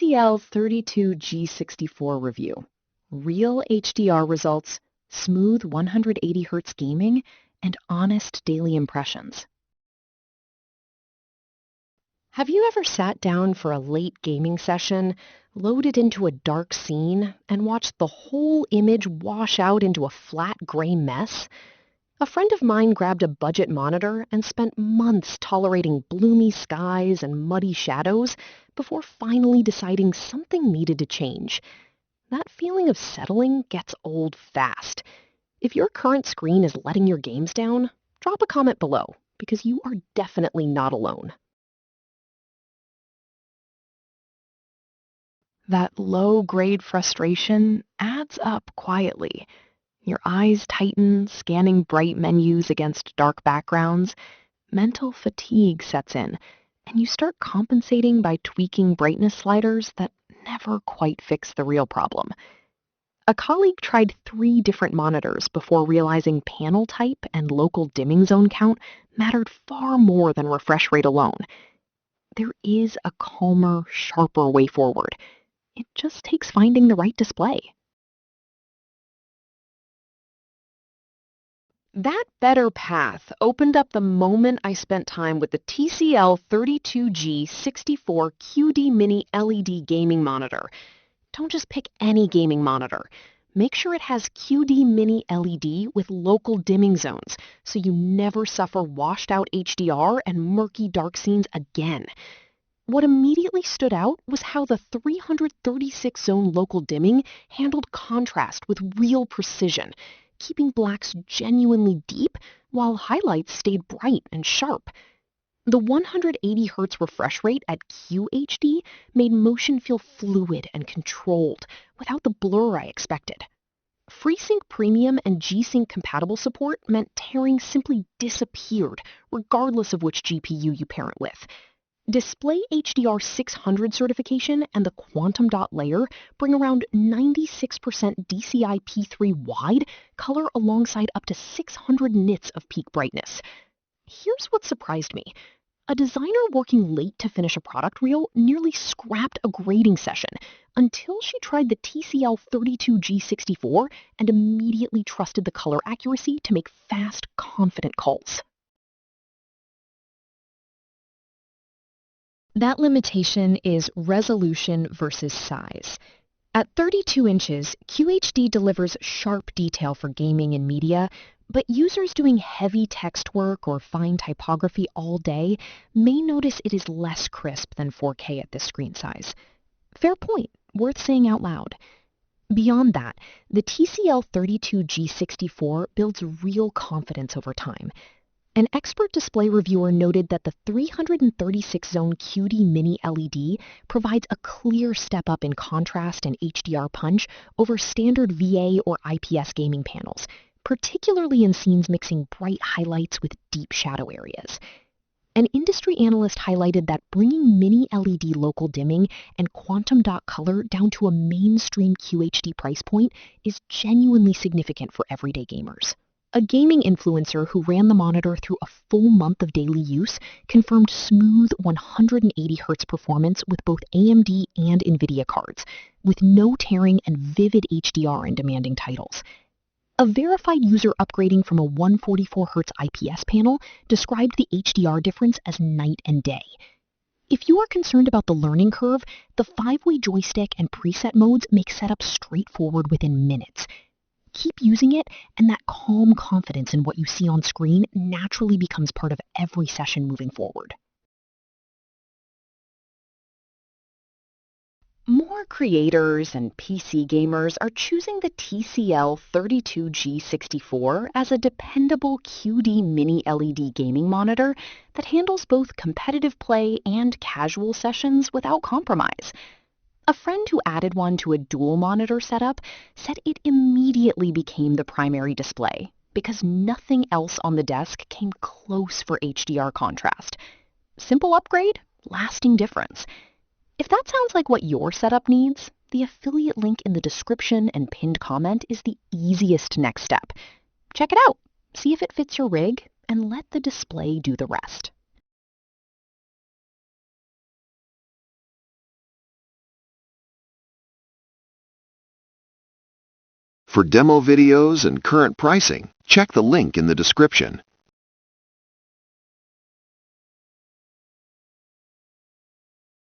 TCL 32G64 review. Real HDR results, smooth 180 Hz gaming, and honest daily impressions. Have you ever sat down for a late gaming session, loaded into a dark scene, and watched the whole image wash out into a flat gray mess? A friend of mine grabbed a budget monitor and spent months tolerating gloomy skies and muddy shadows before finally deciding something needed to change. That feeling of settling gets old fast. If your current screen is letting your games down, drop a comment below, because you are definitely not alone. That low-grade frustration adds up quietly. Your eyes tighten, scanning bright menus against dark backgrounds. Mental fatigue sets in, and you start compensating by tweaking brightness sliders that never quite fix the real problem. A colleague tried 3 different monitors before realizing panel type and local dimming zone count mattered far more than refresh rate alone. There is a calmer, sharper way forward. It just takes finding the right display. That better path opened up the moment I spent time with the TCL 32G64 QD Mini LED gaming monitor. Don't just pick any gaming monitor. Make sure it has QD Mini LED with local dimming zones, so you never suffer washed out HDR and murky dark scenes again. What immediately stood out was how the 336-zone local dimming handled contrast with real precision, keeping blacks genuinely deep while highlights stayed bright and sharp. The 180 Hz refresh rate at QHD made motion feel fluid and controlled without the blur I expected. FreeSync Premium and G-Sync compatible support meant tearing simply disappeared regardless of which GPU you pair it with. Display HDR 600 certification and the quantum dot layer bring around 96% DCI P3 wide color alongside up to 600 nits of peak brightness. Here's what surprised me. A designer working late to finish a product reel nearly scrapped a grading session until she tried the TCL 32G64 and immediately trusted the color accuracy to make fast, confident calls. That limitation is resolution versus size. At 32 inches, QHD delivers sharp detail for gaming and media, but users doing heavy text work or fine typography all day may notice it is less crisp than 4K at this screen size. Fair point, worth saying out loud. Beyond that, the TCL 32G64 builds real confidence over time. An expert display reviewer noted that the 336-zone QD Mini LED provides a clear step up in contrast and HDR punch over standard VA or IPS gaming panels, particularly in scenes mixing bright highlights with deep shadow areas. An industry analyst highlighted that bringing Mini LED local dimming and quantum dot color down to a mainstream QHD price point is genuinely significant for everyday gamers. A gaming influencer who ran the monitor through a full month of daily use confirmed smooth 180 Hz performance with both AMD and NVIDIA cards, with no tearing and vivid HDR in demanding titles. A verified user upgrading from a 144 Hz IPS panel described the HDR difference as night and day. If you are concerned about the learning curve, the 5-way joystick and preset modes make setup straightforward within minutes. Keep using it, and that calm confidence in what you see on screen naturally becomes part of every session moving forward. More creators and PC gamers are choosing the TCL 32G64 as a dependable QD Mini LED gaming monitor that handles both competitive play and casual sessions without compromise. A friend who added one to a dual monitor setup said it immediately became the primary display because nothing else on the desk came close for HDR contrast. Simple upgrade, lasting difference. If that sounds like what your setup needs, the affiliate link in the description and pinned comment is the easiest next step. Check it out, see if it fits your rig, and let the display do the rest. For demo videos and current pricing, check the link in the description.